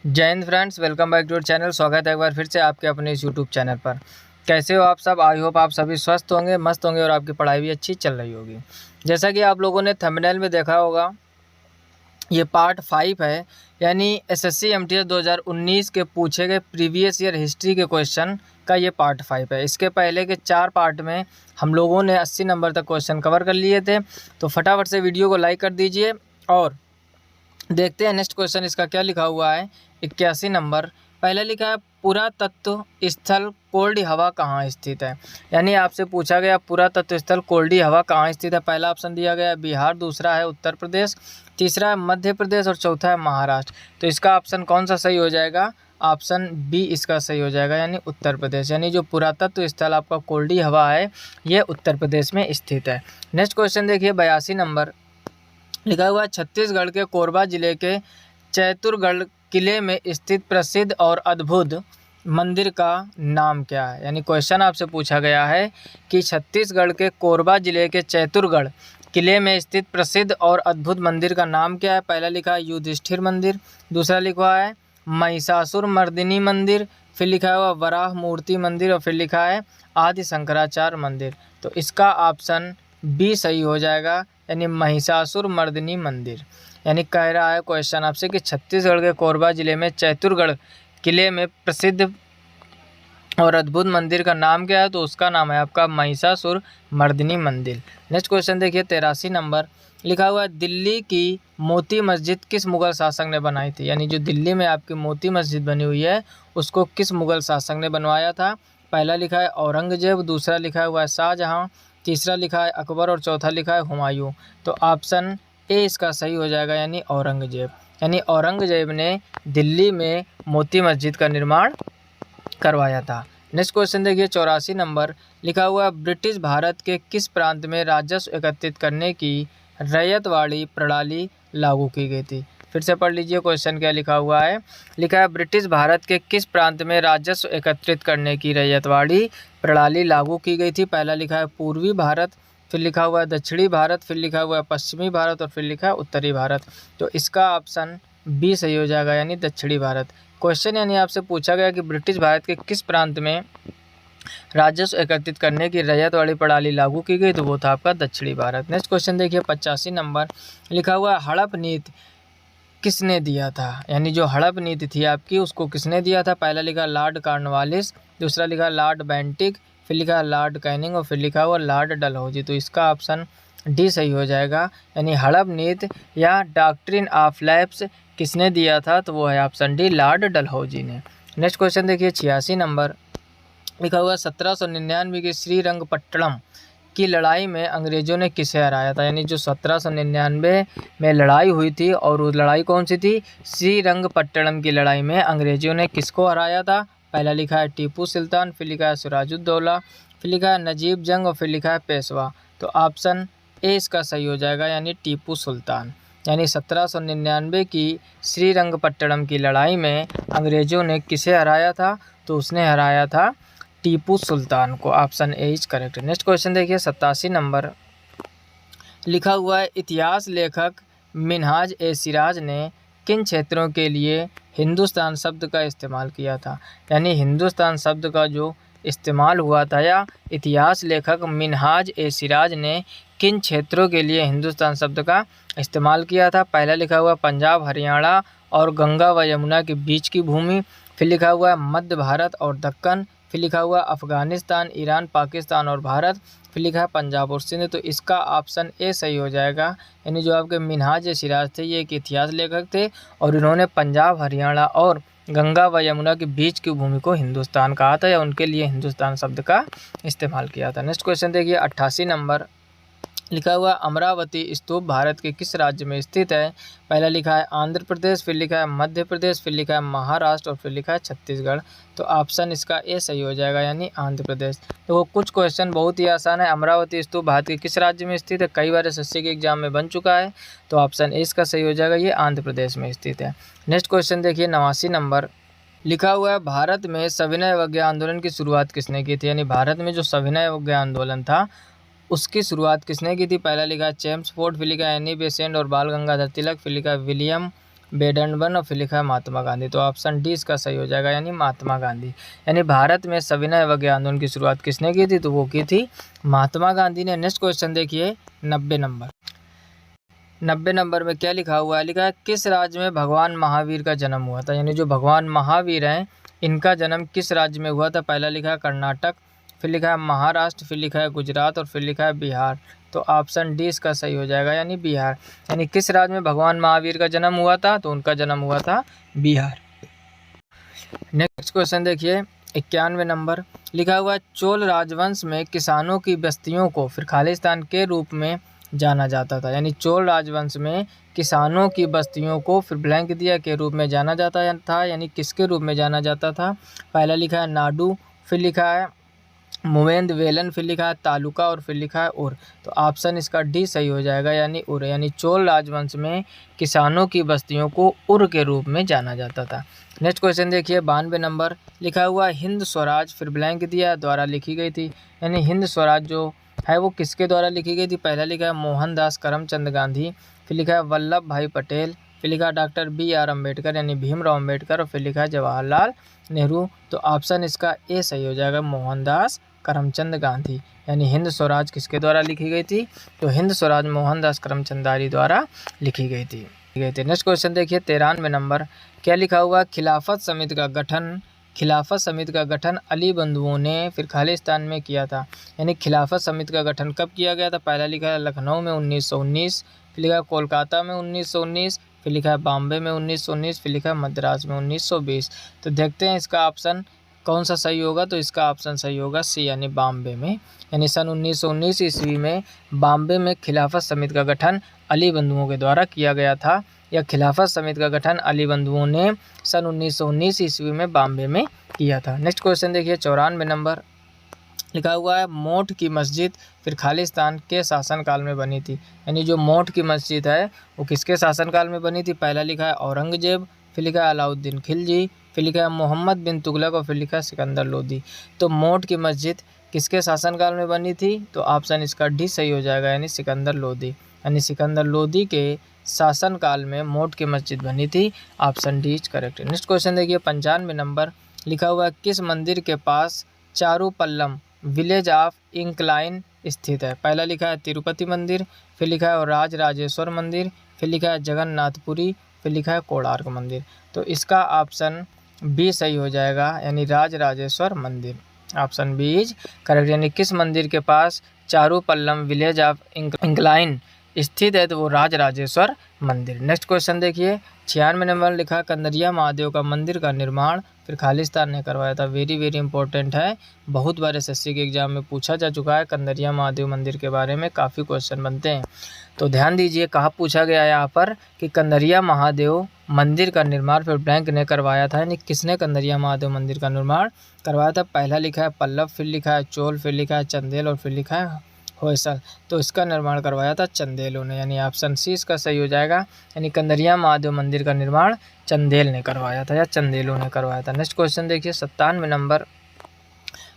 जय Hind friends, welcome back to our channel. स्वागत है एक बार फिर से आपके अपने इस यूट्यूब चैनल पर। कैसे हो आप सब? आई होप आप सभी स्वस्थ होंगे, मस्त होंगे और आपकी पढ़ाई भी अच्छी चल रही होगी। जैसा कि आप लोगों ने थंबनेल में देखा होगा, ये पार्ट 5 है, यानी एसएससी एमटीएस 2019 के पूछे गए प्रीवियस ईयर हिस्ट्री के क्वेश्चन का ये पार्ट 5 है। इसके पहले के 4 पार्ट में हम लोगों ने 80 नंबर तक क्वेश्चन कवर कर लिए थे। तो फटाफट से वीडियो को लाइक कर दीजिए और देखते हैं नेक्स्ट क्वेश्चन इसका क्या लिखा हुआ है। 81 नंबर पहले लिखा है, पुरातत्व स्थल कोल्डी हवा कहाँ स्थित है। यानी आपसे पूछा गया पुरातत्व स्थल कोल्डी हवा कहाँ स्थित है। पहला ऑप्शन दिया गया है बिहार, दूसरा है उत्तर प्रदेश, तीसरा है मध्य प्रदेश और चौथा है महाराष्ट्र। तो इसका ऑप्शन कौन सा सही हो जाएगा? ऑप्शन बी इसका सही हो जाएगा, यानी उत्तर प्रदेश। यानी जो पुरातत्व स्थल आपका कोल्डी हवा है ये उत्तर प्रदेश में स्थित है। नेक्स्ट क्वेश्चन देखिए, 82 नंबर लिखा हुआ है, छत्तीसगढ़ के कोरबा जिले के चैतुरगढ़ किले में स्थित प्रसिद्ध और अद्भुत मंदिर का नाम क्या है। यानी क्वेश्चन आपसे पूछा गया है कि छत्तीसगढ़ के कोरबा जिले के चैतुरगढ़ किले में स्थित प्रसिद्ध और अद्भुत मंदिर का नाम क्या है। पहला लिखा है युधिष्ठिर मंदिर, दूसरा लिखा है महिषासुर मर्दिनी मंदिर, फिर लिखा हुआ वराह मूर्ति मंदिर और फिर लिखा है आदि शंकराचार्य मंदिर। तो इसका ऑप्शन बी सही हो जाएगा, यानी महिषासुर मर्दिनी मंदिर। यानी कह रहा है क्वेश्चन आपसे कि छत्तीसगढ़ के कोरबा जिले में चैतुरगढ़ किले में प्रसिद्ध और अद्भुत मंदिर का नाम क्या है, तो उसका नाम है आपका महिषासुर मर्दिनी मंदिर। नेक्स्ट क्वेश्चन देखिए, 83 नंबर लिखा हुआ है, दिल्ली की मोती मस्जिद किस मुगल शासक ने बनाई थी। यानी जो दिल्ली में आपकी मोती मस्जिद बनी हुई है उसको किस मुगल शासक ने बनवाया था। पहला लिखा है औरंगजेब, दूसरा लिखा हुआ है शाहजहाँ, तीसरा लिखा है अकबर और चौथा लिखा है हुमायूं। तो ऑप्शन ए इसका सही हो जाएगा, यानी औरंगजेब। यानी औरंगजेब ने दिल्ली में मोती मस्जिद का निर्माण करवाया था। नेक्स्ट क्वेश्चन देखिए, 84 नंबर लिखा हुआ है, ब्रिटिश भारत के किस प्रांत में राजस्व एकत्रित करने की रैयतवाड़ी प्रणाली लागू की गई थी। फिर से पढ़ लीजिए क्वेश्चन क्या लिखा हुआ है। लिखा है, ब्रिटिश भारत के किस प्रांत में राजस्व एकत्रित करने की रैयतवाड़ी प्रणाली लागू की गई थी। पहला लिखा है पूर्वी भारत, फिर लिखा हुआ है दक्षिणी भारत, फिर लिखा हुआ है पश्चिमी भारत और फिर लिखा है उत्तरी भारत। तो इसका ऑप्शन बी सही हो जाएगा, यानी दक्षिणी भारत। क्वेश्चन यानी आपसे पूछा गया कि ब्रिटिश भारत के किस प्रांत में राजस्व एकत्रित करने की रैयतवाड़ी प्रणाली लागू की गई, तो वो था आपका दक्षिणी भारत। नेक्स्ट क्वेश्चन देखिए, 85 नंबर लिखा हुआ है, हड़प नीति किसने दिया था। यानी जो हड़प नीति थी आपकी उसको किसने दिया था। पहला लिखा लॉर्ड कॉर्नवालिस, दूसरा लिखा लॉर्ड बेंटिक, फिर लिखा लॉर्ड कैनिंग और फिर लिखा हुआ लॉर्ड डलहौजी। तो इसका ऑप्शन डी सही हो जाएगा, यानी हड़प नीति या डॉक्ट्रिन ऑफ लैप्स किसने दिया था, तो वो है ऑप्शन डी लॉर्ड डलहौजी ने। नेक्स्ट क्वेश्चन देखिए, 86 नंबर लिखा हुआ 1799 की श्रीरंगपट्टनम की लड़ाई में अंग्रेज़ों ने किसे हराया था। यानी जो 1799 में लड़ाई हुई थी और वो लड़ाई कौन सी थी, श्रीरंगपट्टनम की लड़ाई में अंग्रेज़ों ने किसको हराया था। पहला लिखा है टीपू सुल्तान, फिर लिखा है सिराजुद्दौला, फिर लिखा है नजीब जंग और फिर लिखा है पेशवा। तो ऑप्शन ए इसका सही हो जाएगा, यानी टीपू सुल्तान। यानी 1799 की श्रीरंगपट्टनम की लड़ाई में अंग्रेज़ों ने किसे हराया था, तो उसने हराया था टीपू सुल्तान को। Option A is correct. Next question देखिए, 87 नंबर लिखा हुआ है, इतिहास लेखक मिनहाज ए सिराज ने किन क्षेत्रों के लिए हिंदुस्तान शब्द का इस्तेमाल किया था। यानी हिंदुस्तान शब्द का जो इस्तेमाल हुआ था या इतिहास लेखक मिनहाज ए सिराज ने किन क्षेत्रों के लिए हिंदुस्तान शब्द का इस्तेमाल किया था। पहला लिखा हुआ पंजाब, हरियाणा और गंगा व यमुना के बीच की भूमि, फिर लिखा हुआ है मध्य भारत और दक्कन, फिर लिखा हुआ अफ़गानिस्तान, ईरान, पाकिस्तान और भारत, फिर लिखा है पंजाब और सिंध। तो इसका ऑप्शन ए सही हो जाएगा, यानी जो आपके मिनहाज ए सिराज थे ये एक इतिहास लेखक थे और इन्होंने पंजाब, हरियाणा और गंगा व यमुना के बीच की भूमि को हिंदुस्तान कहा था या उनके लिए हिंदुस्तान शब्द का इस्तेमाल किया था। नेक्स्ट क्वेश्चन देखिए, 88 नंबर लिखा हुआ अमरावती स्तूप भारत के किस राज्य में स्थित है। पहला लिखा है आंध्र प्रदेश, फिर लिखा है मध्य प्रदेश, फिर लिखा है महाराष्ट्र और फिर लिखा है छत्तीसगढ़। तो ऑप्शन इसका ए सही हो जाएगा, यानी आंध्र प्रदेश। तो कुछ क्वेश्चन बहुत ही आसान है। अमरावती स्तूप भारत के किस राज्य में स्थित है, कई बार एसएससी के एग्जाम में बन चुका है। तो ऑप्शन ए इसका सही हो जाएगा, ये आंध्र प्रदेश में स्थित है। नेक्स्ट क्वेश्चन देखिए, 89 नंबर लिखा हुआ है, भारत में सविनय अवज्ञा आंदोलन की शुरुआत किसने की थी। यानी भारत में जो सविनय अवज्ञा आंदोलन था उसकी शुरुआत किसने की थी। पहला लिखा है चेम्स फोर्ड, फिर लिखा है एनी बेसेंट और बाल गंगाधर तिलक, फिर लिखा है विलियम बेडनबर्न और फिर लिखा है महात्मा गांधी। तो ऑप्शन डी इसका सही हो जाएगा, यानी महात्मा गांधी। यानी भारत में सविनय अवज्ञा आंदोलन की शुरुआत किसने की थी? तो वो की थी महात्मा गांधी ने। नेक्स्ट क्वेश्चन देखिए 90 नंबर। 90 नंबर में क्या लिखा हुआ है? लिखा है किस राज्य में भगवान महावीर का जन्म हुआ था? यानी जो भगवान महावीर हैं इनका जन्म किस राज्य में हुआ था? पहला लिखा है कर्नाटक, फिर लिखा है महाराष्ट्र, फिर लिखा है गुजरात और फिर लिखा है बिहार। तो ऑप्शन डी इसका सही हो जाएगा, यानी बिहार। यानी किस राज्य में भगवान महावीर का जन्म हुआ था? तो उनका जन्म हुआ था बिहार। नेक्स्ट क्वेश्चन देखिए 91 नंबर। लिखा हुआ है चोल राजवंश में किसानों की बस्तियों को फिर खालिस्तान के रूप में जाना जाता था। यानी चोल राजवंश में किसानों की बस्तियों को फिर ब्लैंक दिया के रूप में जाना जाता था, यानी किसके रूप में जाना जाता था? पहला लिखा है नाडू, फिर लिखा है मुवेंद वेलन, फिर लिखा है तालुका और फिर लिखा है उर। तो ऑप्शन इसका डी सही हो जाएगा, यानी उर। यानी चोल राजवंश में किसानों की बस्तियों को उर के रूप में जाना जाता था। नेक्स्ट क्वेश्चन देखिए 92 नंबर। लिखा हुआ हिंद स्वराज फिर ब्लैंक दिया द्वारा लिखी गई थी। यानी हिंद स्वराज जो है वो किसके द्वारा लिखी गई थी? पहला लिखा है मोहनदास करमचंद गांधी, फिर लिखा है वल्लभ भाई पटेल, फिर लिखा है डॉक्टर BR अम्बेडकर यानी भीमराव अम्बेडकर और फिर लिखा है जवाहरलाल नेहरू। तो ऑप्शन इसका ए सही हो जाएगा, मोहनदास करमचंद गांधी। यानी हिंद स्वराज किसके द्वारा लिखी गई थी? तो हिंद स्वराज मोहनदास करमचंद गांधी द्वारा लिखी गई थी। नेक्स्ट क्वेश्चन देखिए 93 नंबर। क्या लिखा हुआ? खिलाफत समिति का गठन अली बंधुओं ने फिर खालिस्तान में किया था। यानी खिलाफत समिति का गठन कब किया गया था? पहला लिखा है लखनऊ में 1919, फिर लिखा है कोलकाता में 1919, फिर लिखा है बॉम्बे में 1919, फिर लिखा है मद्रास में 1920। तो देखते हैं इसका ऑप्शन कौन सा सही होगा? तो इसका ऑप्शन सही होगा सी, यानी बॉम्बे में। यानी सन 1919 ईस्वी में बॉम्बे में खिलाफत समिति का गठन अली बंधुओं के द्वारा किया गया था। या खिलाफत समिति का गठन अली बंधुओं ने सन 1919 ईस्वी में बॉम्बे में किया था। नेक्स्ट क्वेश्चन देखिए 94 नंबर। लिखा हुआ है मोठ की मस्जिद फिर खालिस्तान के शासनकाल में बनी थी। यानी जो मोठ की मस्जिद है वो किसके शासनकाल में बनी थी? पहला लिखा है औरंगजेब, फिर लिखा है अलाउद्दीन खिलजी, फिर लिखा है मोहम्मद बिन तुगलक और फिर लिखा है सिकंदर लोदी। तो मोठ की मस्जिद किसके शासनकाल में बनी थी? तो ऑप्शन इसका डी सही हो जाएगा, यानी सिकंदर लोदी। यानी सिकंदर लोदी के शासनकाल में मोठ की मस्जिद बनी थी। Option D is correct. Next question देखिए 95 नंबर। लिखा हुआ है किस मंदिर के पास चारूपल्लम विलेज ऑफ इंक्लाइन स्थित है? पहला लिखा है तिरुपति मंदिर, फिर लिखा है राज राजेश्वर मंदिर, फिर लिखा है जगन्नाथपुरी, फिर लिखा है कोणार्क मंदिर। तो इसका ऑप्शन बी सही हो जाएगा, यानी राज राजेश्वर मंदिर। Option B is correct. यानी किस मंदिर के पास चारूपल्लम विलेज ऑफ इंक्लाइन स्थित है? तो वो राज राजेश्वर मंदिर। नेक्स्ट क्वेश्चन देखिए 96 नंबर। लिखा कंदरिया महादेव का मंदिर का निर्माण फिर खालिस्तान ने करवाया था। वेरी इंपॉर्टेंट है, बहुत बार SSC के एग्जाम में पूछा जा चुका है। कंदरिया महादेव मंदिर के बारे में काफ़ी क्वेश्चन बनते हैं, तो ध्यान दीजिए। कहाँ पूछा गया है यहाँ पर कि कंदरिया महादेव मंदिर का निर्माण फिर ब्लैंक ने करवाया था। यानी किसने कंदरिया महादेव मंदिर का निर्माण करवाया था? पहला लिखा है पल्लव, फिर लिखा है चोल, फिर लिखा है चंदेल और फिर लिखा है होयसल। तो इसका निर्माण करवाया था चंदेलों ने। यानी ऑप्शन सी इसका सही हो जाएगा। यानी कंदरिया महादेव मंदिर का निर्माण चंदेल ने करवाया था या चंदेलों ने करवाया था। नेक्स्ट क्वेश्चन देखिए 97 नंबर।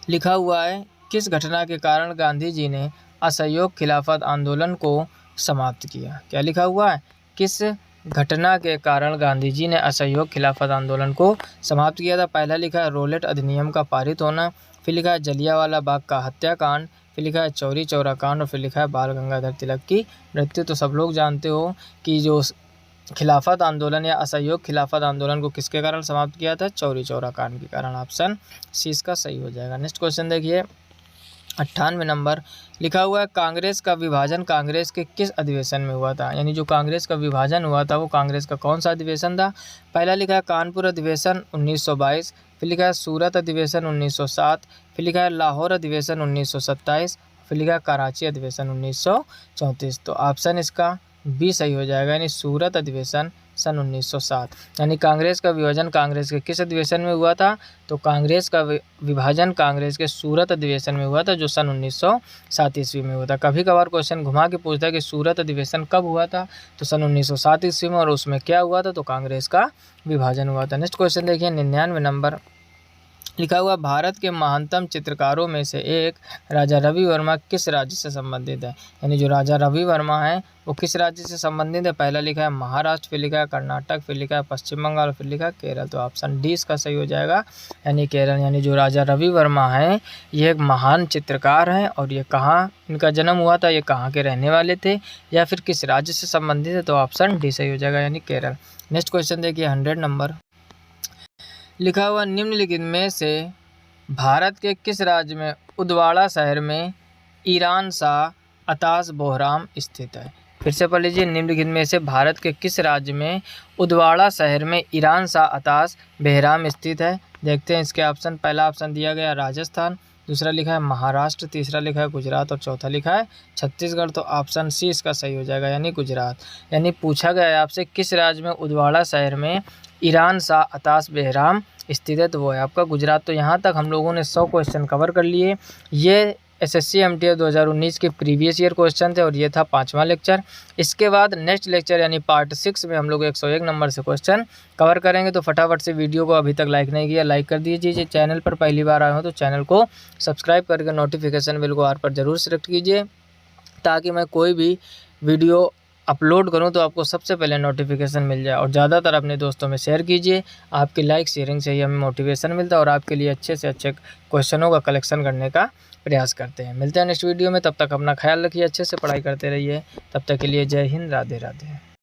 लिखा हुआ है किस घटना के कारण गांधी जी ने असहयोग खिलाफत आंदोलन को समाप्त किया? क्या लिखा हुआ है? किस घटना के कारण गांधी जी ने असहयोग खिलाफत आंदोलन को समाप्त किया था? पहला लिखा है रोलेट अधिनियम का पारित होना, फिर लिखा है जलियांवाला बाग का हत्याकांड, फिर लिखा है चौरी चौरा कांड और फिर लिखा है बाल गंगाधर तिलक की मृत्यु। तो सब लोग जानते हो कि जो खिलाफत आंदोलन या असहयोग खिलाफत आंदोलन को किसके कारण समाप्त किया था? चौरी चौरा कांड के कारण। ऑप्शन सी इसका सही हो जाएगा। नेक्स्ट क्वेश्चन देखिए 98 नंबर। लिखा हुआ है कांग्रेस का विभाजन कांग्रेस के किस अधिवेशन में हुआ था? यानी जो कांग्रेस का विभाजन हुआ था वो कांग्रेस का कौन सा अधिवेशन था? पहला लिखा है कानपुर अधिवेशन 1922, फिर लिखा है सूरत अधिवेशन 1907, फिर लिखा है लाहौर अधिवेशन 1927, फिर लिखा है कराची अधिवेशन 1934। तो ऑप्शन इसका बी सही हो जाएगा, यानी सूरत अधिवेशन सन 1907। यानी कांग्रेस का विभाजन कांग्रेस के किस अधिवेशन में हुआ था? तो कांग्रेस का विभाजन कांग्रेस के सूरत अधिवेशन में हुआ था, जो सन 1907 ईस्वी में हुआ था। कभी कभार क्वेश्चन घुमा के पूछता है कि सूरत अधिवेशन कब हुआ था? तो सन 1907 ईस्वी में। और उसमें क्या हुआ था? तो कांग्रेस का विभाजन हुआ था। नेक्स्ट क्वेश्चन देखिए 99 नंबर। लिखा हुआ भारत के महानतम चित्रकारों में से एक राजा रवि वर्मा किस राज्य से संबंधित है। यानी जो राजा रवि वर्मा है वो किस राज्य से संबंधित है। पहला लिखा है महाराष्ट्र, फिर लिखा है कर्नाटक, फिर लिखा है पश्चिम बंगाल, फिर लिखा है केरल। तो ऑप्शन डी इसका सही हो जाएगा, यानी केरल। यानी जो राजा रवि वर्मा है ये एक महान चित्रकार हैं और ये कहाँ इनका जन्म हुआ था, ये कहाँ के रहने वाले थे या फिर किस राज्य से संबंधित है। तो ऑप्शन डी सही हो जाएगा, यानी केरल। नेक्स्ट क्वेश्चन देखिए 100 नंबर। लिखा हुआ निम्नलिखित में से भारत के किस राज्य में उदवाड़ा शहर में ईरान शाह अताश बोहराम स्थित है। फिर से पढ़ लीजिए, निम्नलिखित में से भारत के किस राज्य में उदवाड़ा शहर में ईरान शाह अताश बेहराम स्थित है। देखते हैं इसके ऑप्शन। पहला ऑप्शन दिया गया राजस्थान, दूसरा लिखा है महाराष्ट्र, तीसरा लिखा है गुजरात और चौथा लिखा है छत्तीसगढ़। तो ऑप्शन सी इसका सही हो जाएगा, यानी गुजरात। यानी पूछा गया है आपसे किस राज्य में उदवाड़ा शहर में ईरान शाह अताश बेहराम स्थित है, तो वो है आपका गुजरात। तो यहाँ तक हम लोगों ने 100 क्वेश्चन कवर कर लिए। ये एसएससी एमटीएस 2019 के प्रीवियस ईयर क्वेश्चन थे और ये था 5वां लेक्चर। इसके बाद नेक्स्ट लेक्चर यानी पार्ट 6 में हम लोग 101 नंबर से क्वेश्चन कवर करेंगे। तो फटाफट से वीडियो को अभी तक लाइक नहीं किया लाइक कर दीजिए। चैनल पर पहली बार आए हो तो चैनल को सब्सक्राइब करके नोटिफिकेशन बेल को ऑल पर जरूर सेलेक्ट कीजिए, ताकि मैं कोई भी वीडियो अपलोड करूं तो आपको सबसे पहले नोटिफिकेशन मिल जाए। और ज़्यादातर अपने दोस्तों में शेयर कीजिए, आपकी लाइक शेयरिंग से ही हमें मोटिवेशन मिलता है और आपके लिए अच्छे से अच्छे क्वेश्चनों का कलेक्शन करने का प्रयास करते हैं। मिलते हैं नेक्स्ट वीडियो में, तब तक अपना ख्याल रखिए, अच्छे से पढ़ाई करते रहिए। तब तक के लिए जय हिंद, राधे राधे।